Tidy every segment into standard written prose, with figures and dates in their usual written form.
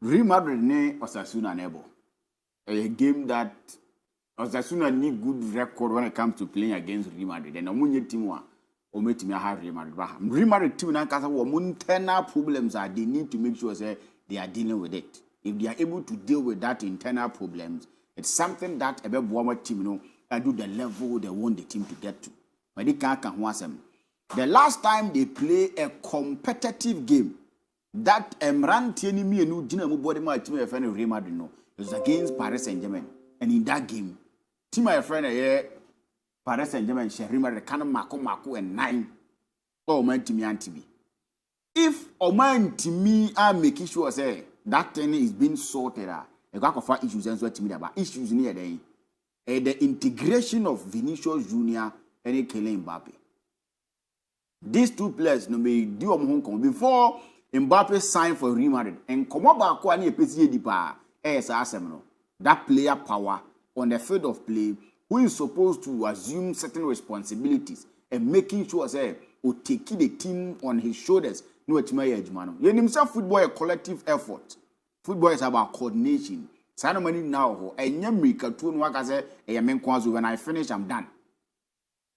Real Madrid ne Osasuna nebo. A game that Osasuna need good record when it comes to playing against Real Madrid. And Omunye team wa Ometimi have Real Madrid. Real Madrid team na kasa internal problems are they need to make sure say they are dealing with it. If they are able to deal with that internal problems, it's something that a better team do the level they want the team to get to. But they can't the last time they play a competitive game that Emran Tienimi and Ujina body my team a friend of Real Madrid it was against Paris Saint-Germain. And in that game, team my friend Paris Saint-Germain Real Madrid can Mako and 9. Oh man to me antibi. If Oman to me are making sure say that thing is being sorted out, a got of issues and so to me about issues near the integration of Vinicius Junior and Kylian Mbappe. These two players no may do Hong Kong before Mbappe signed for Real Madrid and come up back any PCA dipa that player power on the field of play who is supposed to assume certain responsibilities and making sure say or taking the team on his shoulders. No, it's my age, man. You himself football a collective effort. Football is about coordination. Sanomani now, and Yamrika tune work as a man when I finish, I'm done.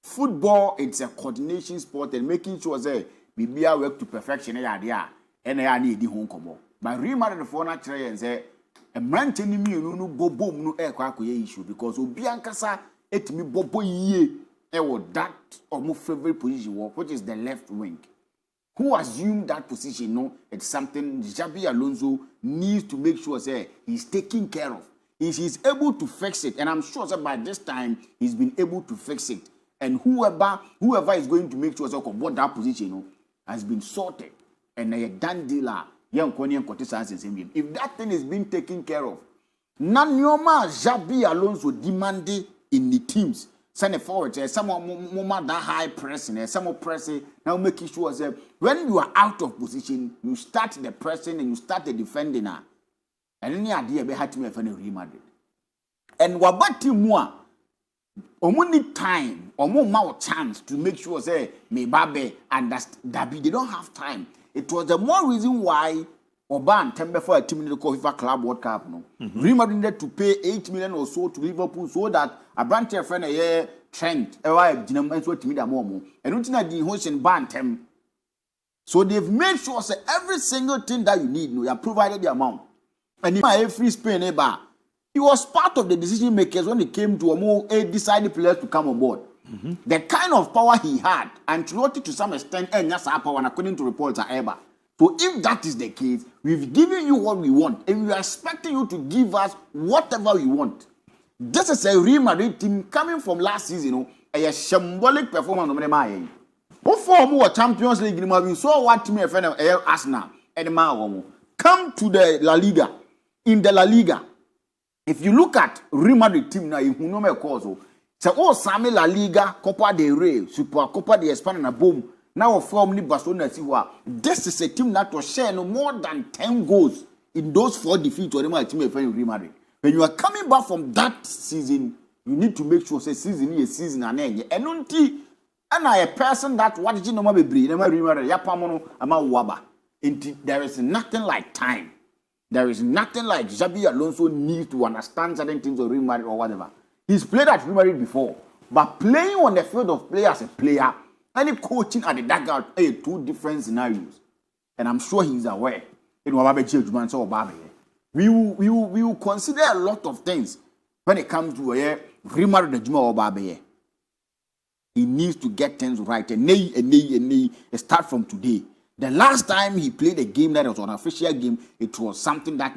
Football, it's a coordination sport and making sure say we work to perfection. And I need the home combo. But Real Madrid for natural and say a man telling me no go boom no aircraft issue because Obiankasa et me bobo ye that or my favorite position which is the left wing. Who assumed that position? No, it's something Xabi Alonso needs to make sure say he's taking care of. He's able to fix it, and I'm sure that by this time he's been able to fix it. And whoever is going to make sure that what that position has been sorted and a done deal. If that thing is being taken care of, Nanyoma Xabi Alonso demanded in the teams. Send it forward. Some more that high pressing, some more pressing. Now making sure that when you are out of position, you start the pressing and you start the defending. And any idea behind me for Real Madrid. And what more? Only time or more chance to make sure say Mbappe and Xabi they don't have time. It was the more reason why Oban tembe for a team in the FIFA Club World Cup. No, Real Madrid needed to pay 8 million or so to Liverpool so that a branch of friend a trend. And the hosting ban. So they've made sure say every single thing that you need, you have provided the amount. And if I free Spain, he was part of the decision makers when it came to a more decided players to come on board. The kind of power he had, and to some extent, and that's our power, according to reports, are ever. So if that is the case, we've given you what we want, and we are expecting you to give us whatever we want. This is a Real Madrid team coming from last season, a symbolic performance of the Mayan. Before more Champions League, we saw what team of Arsenal and the come to the La Liga. In the La Liga, if you look at Real Madrid team now, you know me cause. So Sami La Liga, Copa del Rey, Super Copa de España, and boom. Now from Barcelona, this is a team that was share no more than 10 goals in those 4 defeats or the team of Real Madrid. When you are coming back from that season, you need to make sure say season is season and end. And until a person that what did you know be never remember Yapamono ama waba. There is nothing like time. There is nothing like Xabi Alonso needs to understand certain things of Real Madrid or whatever. He's played at Real Madrid before, but playing on the field of play as a player. Any coaching at the dugout are 2 different scenarios, and I'm sure he's aware. We will consider a lot of things when it comes to Real Madrid or Babe. He needs to get things right, and start from today. The last time he played a game that was an official game, it was something that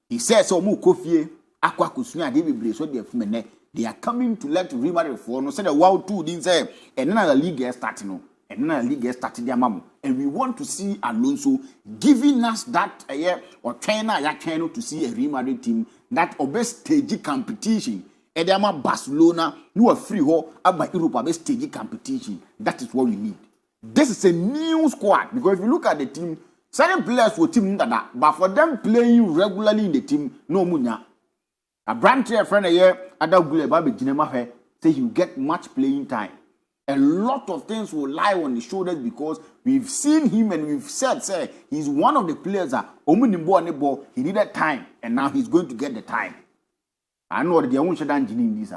he said so. Kofi Aqua Kusunya David so they are coming to let Real Madrid for no say the wow too didn't say and another league is starting and another league is starting their mama and we want to see Alonso giving us that or trainer to see a Real Madrid team that obey stage competition and they are Barcelona no a free ho about Europe obey stage competition. That is what we need. This is a new squad because if you look at the team, certain players will team that but for them playing regularly in the team no munya. A brand here friend say you get much playing time. A lot of things will lie on the shoulders because we've seen him and we've said, say, he's one of the players that ball, he needed time, and now he's going to get the time. I know that they won't shut down this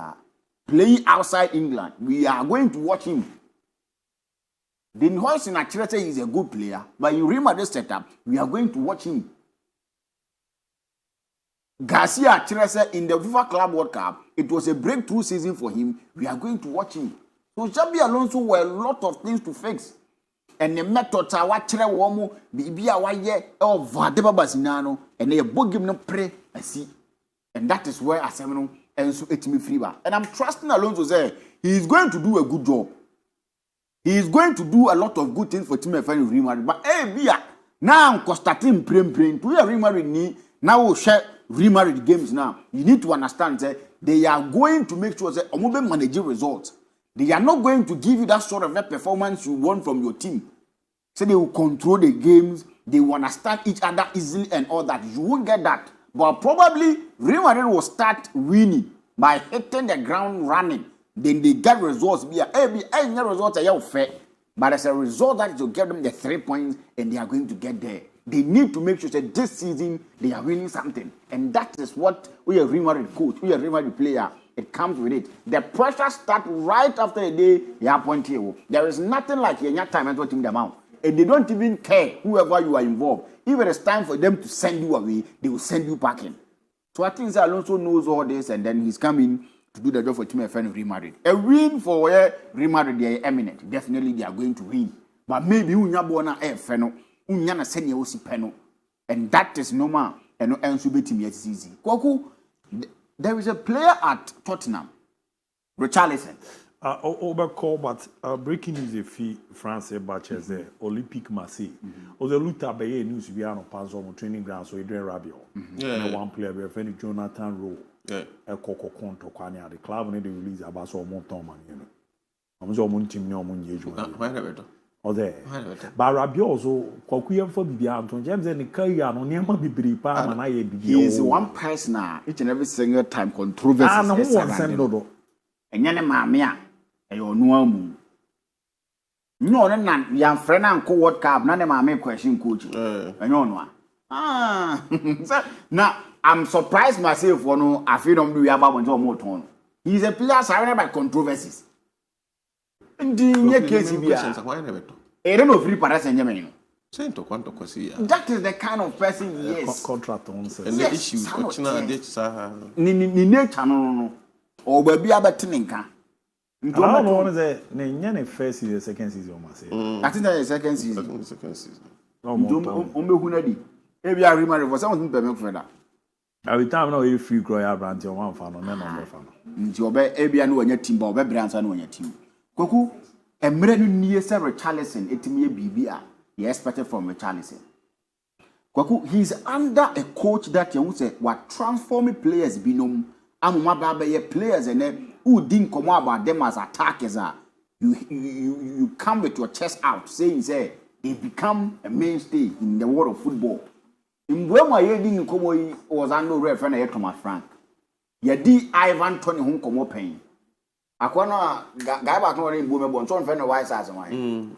playing outside England. We are going to watch him. The Hoyce in Achirese is a good player, but in Real Madrid setup, we are going to watch him. Garcia Achirese in the FIFA Club World Cup, it was a breakthrough season for him. We are going to watch him. So Xabi Alonso were a lot of things to fix. And the methods are what Chile Womo, Bibia Waye, or Vadeba Basinano, and they book him no pray, I see. And that is where Asemino and so it's me free. And I'm trusting Alonso say he is going to do a good job. He is going to do a lot of good things for Team FN Real Madrid. But Bia, now Constantine praying to a Real Madrid need now we'll share Real Madrid games now. You need to understand that they are going to make sure that Omobe manage results. They are not going to give you that sort of performance you want from your team. So they will control the games, they will understand each other easily and all that. You won't get that. But probably Real Madrid will start winning by hitting the ground running. Then they get results. Results are fair. But as a result, that will give them the 3 points and they are going to get there. They need to make sure that this season they are winning something. And that is what we are Real Madrid coach, we are Real Madrid player. It comes with it. The pressure starts right after the day you appoint you. There is nothing like your time and team them out. And they don't even care whoever you are involved. If it is time for them to send you away, they will send you packing. So I think Alonso knows all this and then he's coming to do the job for Team FN Real Madrid. A win for Real Madrid, they are eminent. Definitely they are going to win. But maybe Unyabona FN, Unyana Senya Osi Peno. And that is normal. And Ensubi team yet easy. Kwaku, there is a player at Tottenham, Richarlison. Overcall, but breaking news a fee France batches there, Olympic Marseille. Or the Luta Baye news we are on Panzo on training ground, so Adrian Rabiot. One player, we have any Jonathan Rowe, a Coco Conto, Quania, the club, and they release about so Monton, you know. I'm so Montim no Munjaju. Or there. But Rabiot also, Coquia for Bianton, James and the Kayan on Yama Bibripa, and I he is one person each and every single time controversy. And who was sent Dodo? And Yana Mamia. No, young friend and co World Cup, none of my question coach. Now I'm surprised myself for no I feel on the about more tone. He's a player surrounded by controversies. In the case, I don't know free paras and Yemen. That is the kind of person he is. Contract on and the issues no or will be about Tininka. I don't know what is the first season, second season. I think that is second season. Second season. Maybe I remember for someone to for that. Every time now you free grow brand your one fan or none of fan. Nti obe ebia no anya team ba obe brands no anya team. Koku emre no nie se Richarlison etimi bibia you expected from Richarlison. Koku he's under a coach that you say what transforming players binom amuma ba be players and who didn't come about them as attackers are. You come with your chest out saying say they become a mainstay in the world of football. In when my didn't come was under reference Thomas Frank. Yadi Ivan Tony home come pain. Akwana guy back no in Bome bon so friend wise as mine.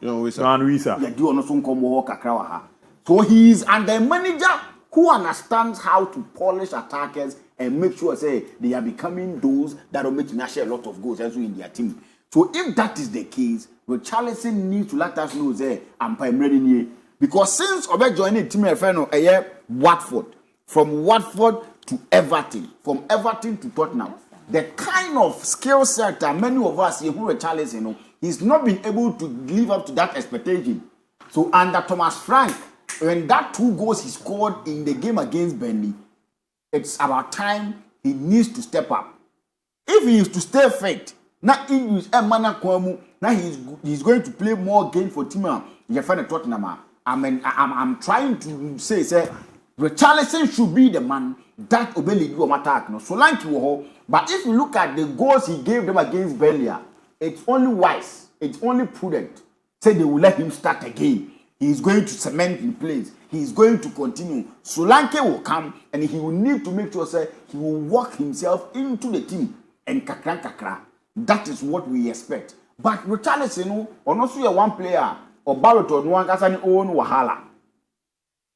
Yadi ono so come walk akra ha. So he is under a manager who understands how to polish attackers and make sure say they are becoming those that will make share a lot of goals also in their team. So if that is the case, Richarlison needs to let us know say I'm ready here. Because since Obe joining team FN a year Watford, from Watford to Everton, from Everton to Tottenham, the kind of skill set that many of us here who Richarlison, he's not been able to live up to that expectation. So under Thomas Frank, when that 2 goals he scored in the game against Burnley, it's about time he needs to step up. If he is to stay fit, now he's going to play more games for team. Tottenham. I'm trying to say Richarlison should be the man that obey you attack. No, so like you but if you look at the goals he gave them against Burnley, it's only wise, it's only prudent. Say they will let him start again. He is going to cement in place. He is going to continue. Solanke will come and he will need to make sure say he will work himself into the team and kakra. That is what we expect. But Richarlison, also one player. Obaroto no ankasa ni own wahala.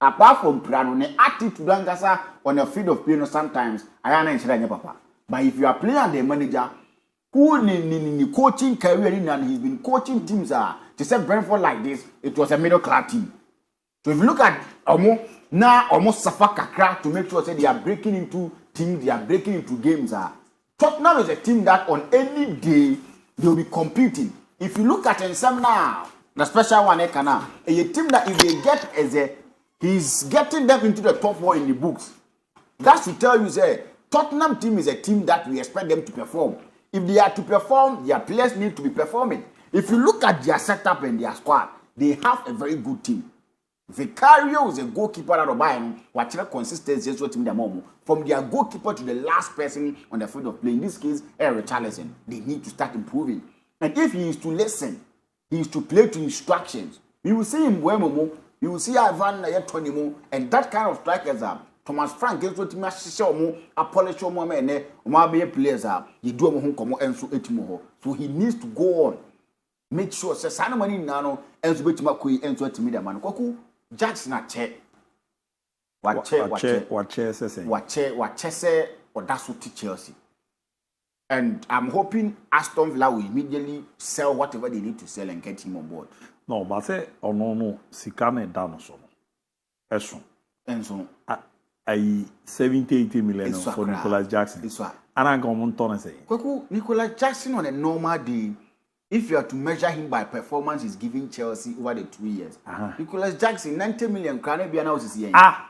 Apart from Prano, the attitude ankasa on the field of play no sometimes I am not papa. But if you are playing the manager who in coaching career and he's been coaching teams to set Brentford like this, it was a middle class team. So if you look at now almost suffer kakra to make sure that they are breaking into teams, they are breaking into games. Tottenham is a team that on any day they will be competing. If you look at some now, the special one now, a team that if they get he's getting them into the top 4 in the books. That should tell you say Tottenham team is a team that we expect them to perform. If they are to perform, their players need to be performing. If you look at their setup and their squad, they have a very good team. Vicario is a goalkeeper out of Bayern. Watch the consistency from their goalkeeper to the last person on the field of play. In this case, Eric Richarlison. They need to start improving. And if he is to listen, he is to play to instructions. You will see him Wemo, you will see Ivan Tonimo, and that kind of strikers are. Thomas Frank gets what you polish your mom and be players are. You do a home come and so etimo. So he needs to go on. Make sure say Sanamani Nano and so betimaki and so to me the man. Koku Jackson at check. What say or that's what to Chelsea. And I'm hoping Aston Villa will immediately sell whatever they need to sell and get him on board. No, but say no Sikane Danoso. Eso. And so 70-80 million for Nicolas Jackson. This one. And I'm going to say. Nicolas Jackson on a normal day, if you are to measure him by performance, he's giving Chelsea over the 2 years. Nicolas Jackson, 90 million crown.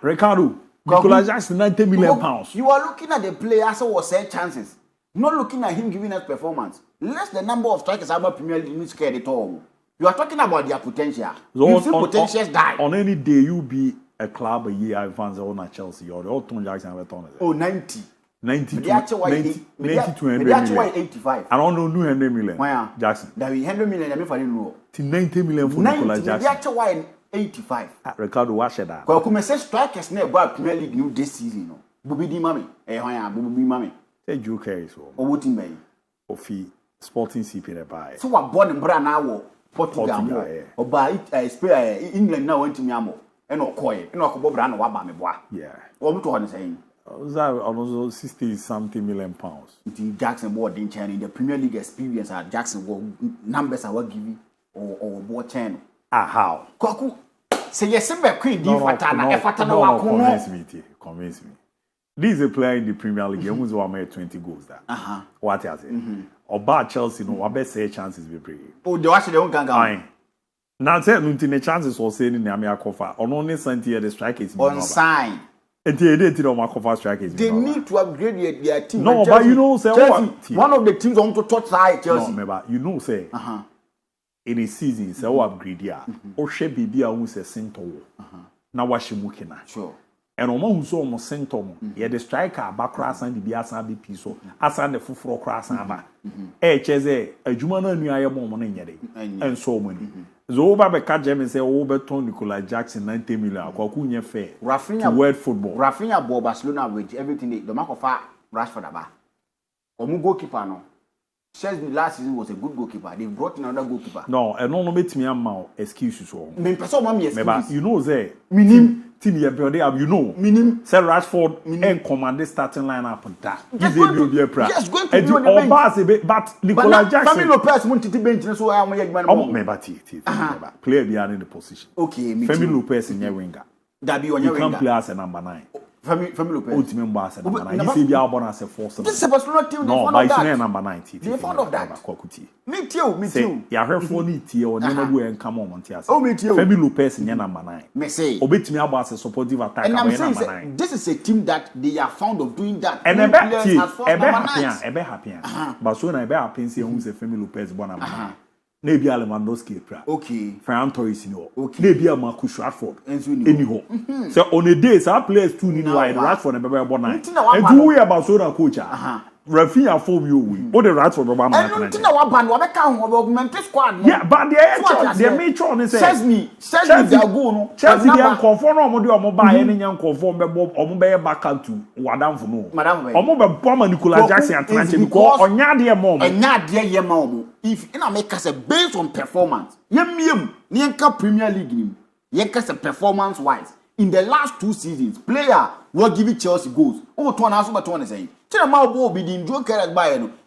Ricardo. Nicolas Jackson, 90 million pounds. You are looking at the players who was said chances. Not looking at him giving us performance. Less the number of strikers about Premier League scared at all. You are talking about their potential. So you see potentials die. On any day, you be a club a year fans on at Chelsea or the Alton Jackson have on it. Oh, 90. 90 to 100 million. 85. I don't know 100 million. Why? Jackson. There be 100 million. I mean for him. 90 million for Nicolas Jackson. That's why 85. Ricardo, watch that. Because come say strikers never about Premier League new this season. No. Bubi di mami. Bubi mami. Say Joe carry so. O what team Ofi Sporting CP the buy. So what born in Bra now Portugal. O buy Spain England now went to Miamo. And Okoye. And Okobo Bra no wa ba me boa. Yeah. What to saying? That almost 60-something million pounds. The Jackson board in China in the Premier League experience at Jackson will numbers I will give you or board channel. How? Kwaku say yes, Queen convince me. This is a player in the Premier League. Who's who made 20 goals there. What is it? Or bad Chelsea, no, I bet say chances be pretty. Oh, they watch their own gang. Now, say, no, chances or saying in the America, or only Santia, the strike is on sign. And they did on my strike is. They need to upgrade their team. No, but you know, say, one of the teams want to touch high Chelsea. No, you know, say, in a season, say, upgrade ya, or she be a who's a center. Now, what she looking at? Sure. And on who's almost center, yeah, the striker back cross and the Biasa be piece, as and the full cross and back. Chese, a Jumana new I am on and so many. Zoba be catch them and say, oh, Beton Nicolas Jackson 90 million. Kwakunya fair. Rafinha word football. Rafinha bought Barcelona with everything. The mark of Rashford about. Omu goalkeeper no. Chelsea last season was a good goalkeeper. They brought in another goalkeeper. No, and no make me am excuses so. Me person want me excuse. You know say minim team you know. Minim say Rashford and command the starting lineup on that. Yes, going to be on the bench. But Nicolas Jackson. Family Lopez want to bench so I am remember player behind in the position. Okay, Family Lopez in your winger. That be on your winger. You can play as a number 9. Family Lopez. Ultimate boss at number 9. You see, be our as a force. This is a Barcelona team. No, but it's not number 9. They're fond of that. Me too. You have for me, or never go and come on. Oh, me too. Family Lopez in your number 9. Me say. Obey me about a supportive attack. And I'm saying this is a team that they are fond of doing that. And a bit happy. Barcelona, a bit happy. Who's a Family Lopez born number 9. Maybe Lewandowski. Okay. Ferran Torres, okay. Maybe a Marcus Rashford. Anyhow. So on a day, some players too need wide Rashford and Bebe Bonai. And do we about Barcelona coach? Rafinha form you we. What the right for Obama? And you know what band? What can augment squad? Yeah, but the major on is says me they are go. Chelsea they are conform no do omo buy any yan conform be omo be back to wadam for no. Omo be bomb Nicolas Jackson atlantic because onya de mom. Onya de ye mom. If in America say based on performance. Yem Nienka Premier League nim. Yenka say performance wise. In the last 2 seasons, player will give Chelsea goals. Oh, to an answer but one is saying.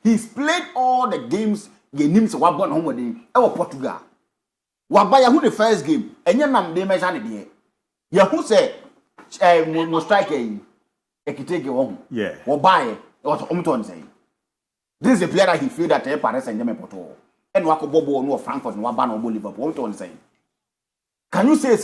He's played all the games. Games were born home with him. Portugal. Wabaya who the first game. And your name they measure it. Ya who say no striker. Ekiteke home. Yeah. Wabaya. What Omton saying. This is a player that he feel that Paris Saint-Germain Porto. And Wako Bobo no Frankfurt and Wabano Liverpool. Omton saying. Can you say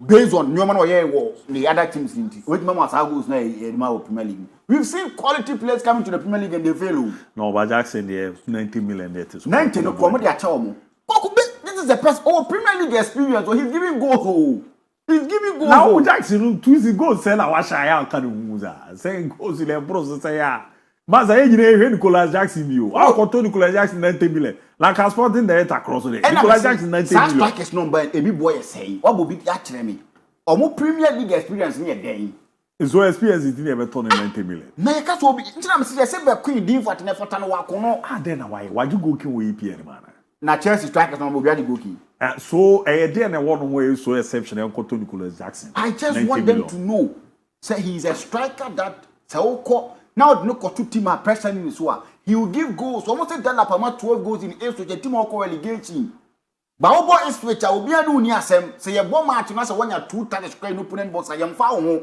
based on Newman or the other teams in which Mama Sagos now Premier League? We've seen quality players coming to the Premier League and they fail. No, but Jackson they have 90 million there. 90 no promote their child. This is the best Premier League experience. So he's giving goals. He's giving goals. Now Jackson Tuesday goals sell a wash I can saying goals in the process say Maza engineer Nicolas Jackson you. I control Nicolas Jackson 90 million. Like I sporting the across there. Nicolas Jackson 90 million. Like it's number a big boy say. What will be actually me? Or more Premier League experience near day. So experience is never turn 90 million. Na yeka so be ntina me say be queen din for na fota no wa kono. Then why you go kin we EPL man? Na Chelsea strikers no be go kin. So there na one way so exceptional control Nicolas Jackson. I just want them to know say he's a striker that say now no two team are pressuring his one. He will give goals. Almost a dollar per month, 12 goals in Ipswich. The team will call relegation. But over Ipswich, I will be a new near them. Say a bomb match, and I say when you're 2 times square, no putting box. I am found.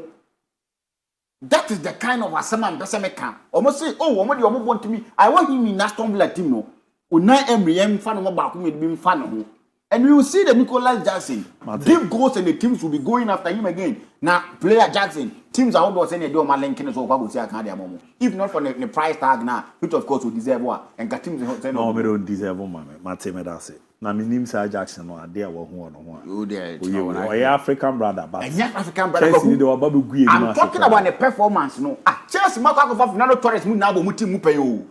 That is the kind of assessment that I can. Almost say, oh, what do you want to me? I want him in Aston Villa team. No, Unai Emery, fan of back with being fan. And you will see the Nicolas Jackson give goals, and the teams will be going after him again. Now, player Jackson. Teams are always saying they do my linking so what say I can't momo. If not for the price tag now, which of course will deserve what and got teams say no, we don't deserve man. Mate me that say. Na me name Sir Jackson no there wo ho no. Oh there. We African brother but. African brother. I'm talking about the performance no. Chelsea Marco for Fernando Torres mu na bo mu team mu pay o.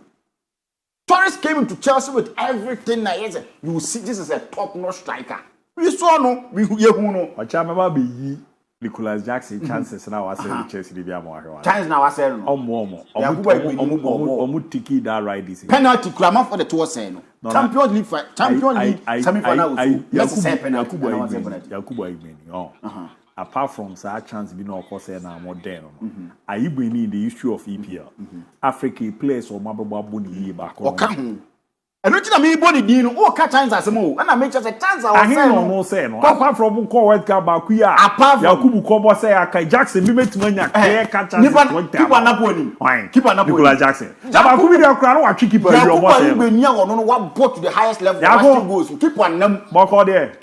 Torres came into Chelsea with everything na yes. You see this is a top-notch striker. We saw no, we hear who no. Ocha me ba be yi Nicolas Jackson chances now I say Chelsea dey be amwa. Chance now I say no. Omu tiki that right this. Penalty claim for the two say no. Champions League semi-final. Yakubu Aimeni. Apart from such chance be no cause na modern no. Ayibu in the history of EPL. Africa players or mababa boni yi back on. And which na me body din o ka chance asemo and I make just a chance I no say no apart from call World Cup back here Yakubu Kobo say Akai Jackson be metima nya clear catch chance keep an aponi Nicolas Jackson Yakubu dey kra no wa twi keeper you almost say Yakubu be nia no wa brought to the highest level of goals keep one nam boko there